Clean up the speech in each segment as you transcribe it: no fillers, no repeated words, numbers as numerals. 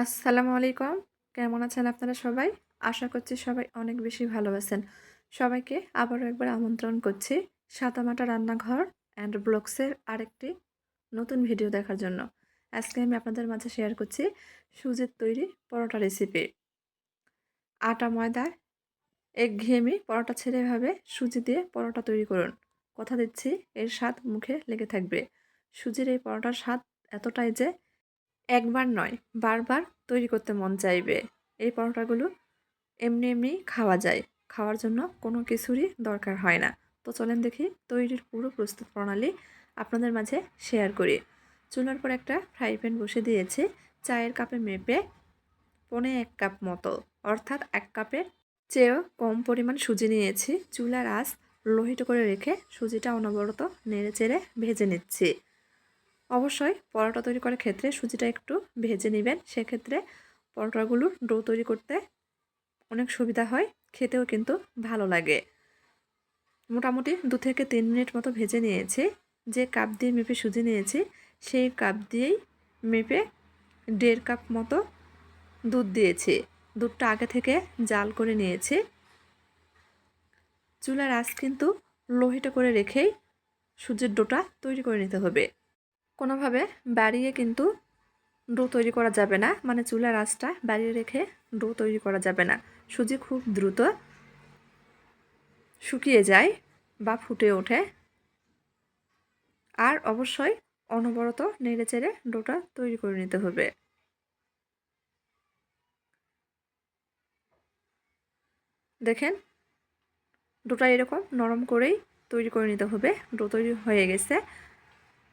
আসসালামু আলাইকুম। কেমন আছেন আপনারা সবাই? আশা করছি সবাই অনেক বেশি ভালো আছেন। সবাইকে আবারও একবার আমন্ত্রণ করছি সাদামাটা রান্নাঘর অ্যান্ড ব্লগসের আরেকটি নতুন ভিডিও দেখার জন্য। আজকে আমি আপনাদের মাঝে শেয়ার করছি সুজির তৈরি পরোটা রেসিপি। আটা ময়দার একঘেয়েমি পরোটা ছেড়ে এভাবে সুজি দিয়ে পরোটা তৈরি করুন। কথা দিচ্ছি এর স্বাদ মুখে লেগে থাকবে। সুজির এই পরোটার স্বাদ এতটাই যে একবার নয়, বারবার তৈরি করতে মন চাইবে। এই পরোটাগুলো এমনি এমনি খাওয়া যায়। খাওয়ার জন্য কোনো কিছুরই দরকার হয় না। তো চলেন দেখি তৈরির পুরো প্রস্তুত প্রণালী আপনাদের মাঝে শেয়ার করি। চুলার পর একটা ফ্রাই প্যান বসে দিয়েছি। চায়ের কাপে মেপে 1.25 কাপ মতো, অর্থাৎ 1 কাপের চেয়েও কম পরিমাণ সুজি নিয়েছি। চুলার আঁচ লোহিত করে রেখে সুজিটা অনবরত নেড়েচেড়ে ভেজে নিচ্ছি। অবশ্যই পরোটা তৈরি করার ক্ষেত্রে সুজিটা একটু ভেজে নেবেন। সেক্ষেত্রে পরোটাগুলোর ডো তৈরি করতে অনেক সুবিধা হয়, খেতেও কিন্তু ভালো লাগে। মোটামুটি 2 থেকে 3 মিনিট মতো ভেজে নিয়েছি। যে কাপ দিয়ে মেপে সুজি নিয়েছি সেই কাপ দিয়েই মেপে 1.5 কাপ মতো দুধ দিয়েছি। দুধটা আগে থেকে জাল করে নিয়েছি। চুলার আঁচ কিন্তু লোহিত করে রেখেই সুজির ডোটা তৈরি করে নিতে হবে। কোনোভাবে বাড়িয়ে কিন্তু ডো তৈরি করা যাবে না, মানে চুলার আঁচটা বাড়িয়ে রেখে ডো তৈরি করা যাবে না। সুজি খুব দ্রুত শুকিয়ে যায় বা ফুটে ওঠে। আর অবশ্যই অনবরত নেড়েচেড়ে ডোটা তৈরি করে নিতে হবে। দেখেন ডোটা এরকম নরম করেই তৈরি করে নিতে হবে। ডো তৈরি হয়ে গেছে।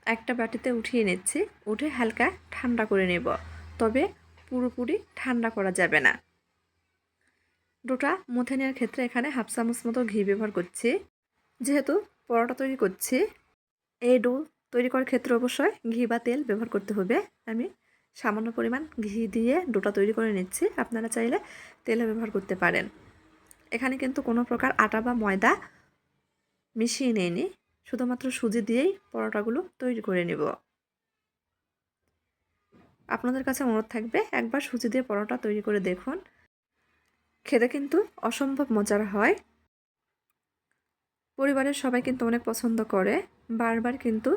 একটা বাটিতে উঠিয়ে নিচ্ছি। উঠে হালকা ঠান্ডা করে নেব, তবে পুরোপুরি ঠান্ডা করা যাবে না। ডোটা মুথে নেওয়ার ক্ষেত্রে এখানে 1/2 চামচ মতো ঘি ব্যবহার করছি। যেহেতু পরোটা তৈরি করছি, এই ডো তৈরি করার ক্ষেত্রে অবশ্যই ঘি বা তেল ব্যবহার করতে হবে। আমি সামান্য পরিমাণ ঘি দিয়ে ডোটা তৈরি করে নিচ্ছি। আপনারা চাইলে তেলও ব্যবহার করতে পারেন। এখানে কিন্তু কোনো প্রকার আটা বা ময়দা মিশিয়ে নিইনি, শুধুমাত্র সুজি দিয়েই পরোটাগুলো তৈরি করে নেব। আপনাদের কাছে অনুরোধ থাকবে একবার সুজি দিয়ে পরোটা তৈরি করে দেখুন। খেতে কিন্তু অসম্ভব মজার হয়। পরিবারের সবাই কিন্তু অনেক পছন্দ করে। বারবার কিন্তু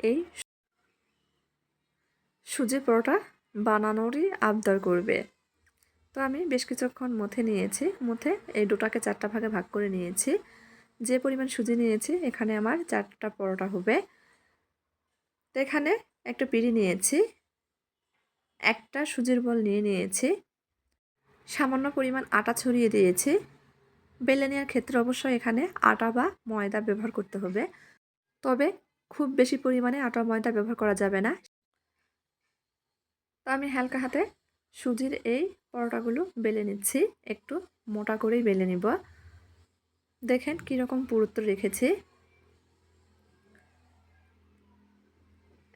এই সুজি পরোটা বানানোরই আবদার করবে। তো আমি বেশ কিছুক্ষণ মথে নিয়েছি। মথে এই ডোটাকে 4টা ভাগে ভাগ করে নিয়েছি। যে পরিমাণ সুজি নিয়েছি এখানে আমার 4টা পরোটা হবে। তো এখানে একটা পিঁড়ি নিয়েছি, একটা সুজির বল নিয়েছি, সামান্য পরিমাণ আটা ছড়িয়ে দিয়েছি। বেলে নেওয়ার ক্ষেত্রে অবশ্যই এখানে আটা বা ময়দা ব্যবহার করতে হবে, তবে খুব বেশি পরিমাণে আটা ময়দা ব্যবহার করা যাবে না। তো আমি হালকা হাতে সুজির এই পরোটাগুলো বেলে নিচ্ছি। একটু মোটা করেই বেলে নিব। দেখেন কীরকম পুরুত্ব রেখেছি।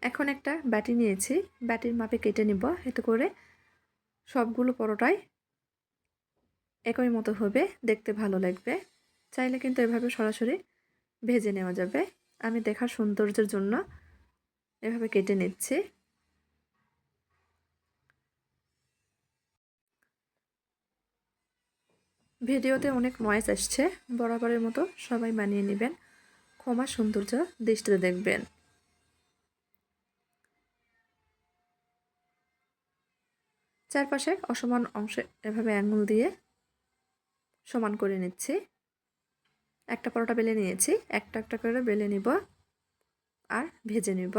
এখন একটা বাটি নিয়েছি, বাটির মাপে কেটে নিব। এতে করে সবগুলো পরোটাই একই মতো হবে, দেখতে ভালো লাগবে। চাইলে কিন্তু এভাবে সরাসরি ভেজে নেওয়া যাবে। আমি দেখার সৌন্দর্যের জন্য এভাবে কেটে নিচ্ছি। ভিডিওতে অনেক নয়েজ আসছে, বরাবরের মতো সবাই মানিয়ে নেবেন। ক্ষমা সৌন্দর্য দৃষ্টিতে দেখবেন। চারপাশে অসমান অংশে এভাবে আঙুল দিয়ে সমান করে নিচ্ছি। একটা পরোটা বেলে নিয়েছি, একটা একটা করে বেলে নিব আর ভেজে নিব।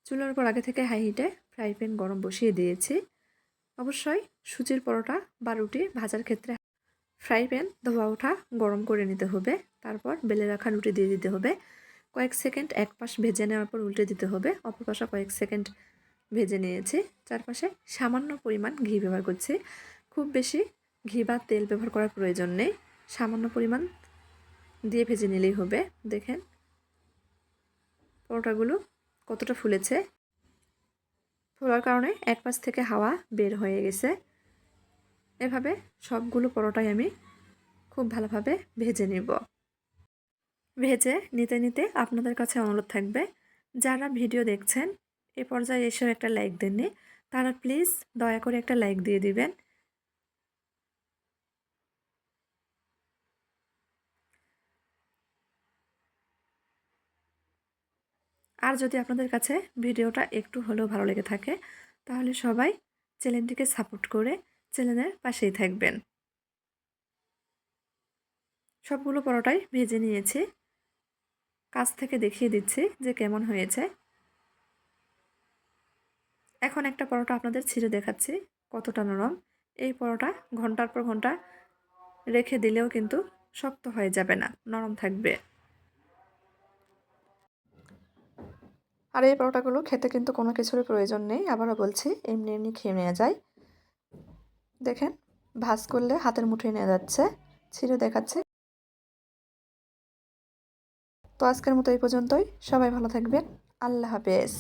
চুলার উপর আগে থেকে হাই হিটে ফ্রাই প্যান গরম বসিয়ে দিয়েছি। অবশ্যই সুজির পরোটা বা রুটি ভাজার ক্ষেত্রে ফ্রাই প্যান ধোয়া ওঠা গরম করে নিতে হবে। তারপর বেলে রাখা রুটি দিয়ে দিতে হবে। কয়েক সেকেন্ড এক পাশ ভেজে নেওয়ার পর উল্টে দিতে হবে। অপর পাশে কয়েক সেকেন্ড ভেজে নিয়েছি। চারপাশে সামান্য পরিমাণ ঘি ব্যবহার করছি। খুব বেশি ঘি বা তেল ব্যবহার করার প্রয়োজন নেই, সামান্য পরিমাণ দিয়ে ভেজে নিলেই হবে। দেখেন পরোটাগুলো কতটা ফুলেছে। ফোলার কারণে এক পাশ থেকে হাওয়া বের হয়ে গেছে। এভাবে সবগুলো পরোটাই আমি খুব ভালোভাবে ভেজে নেব। ভেজে নিতে নিতে আপনাদের কাছে অনুরোধ থাকবে, যারা ভিডিও দেখছেন এ পর্যায়ে এসেও একটা লাইক দেননি, তারা প্লিজ দয়া করে একটা লাইক দিয়ে দিবেন। আর যদি আপনাদের কাছে ভিডিওটা একটু হলেও ভালো লেগে থাকে তাহলে সবাই চ্যানেলটিকে সাপোর্ট করে চ্যানেলের পাশেই থাকবেন। সবগুলো পরোটাই ভেজে নিয়েছি, কাছ থেকে দেখিয়ে দিচ্ছি যে কেমন হয়েছে। এখন একটা পরোটা আপনাদের ছিঁড়ে দেখাচ্ছি কতটা নরম। এই পরোটা ঘন্টার পর ঘন্টা রেখে দিলেও কিন্তু শক্ত হয়ে যাবে না, নরম থাকবে। আর এই পরোটাগুলো খেতে কিন্তু কোনো কিছুরই প্রয়োজন নেই, আবারও বলছি এমনি এমনি খেয়ে নেওয়া যায়। দেখেন ভাঁজ করলে হাতের মুঠোয় নেওয়া যাচ্ছে। ছিঁড়ে দেখাচ্ছি। তো আজকের মতো এই পর্যন্তই। সবাই ভালো থাকবেন। আল্লাহ হাফেজ।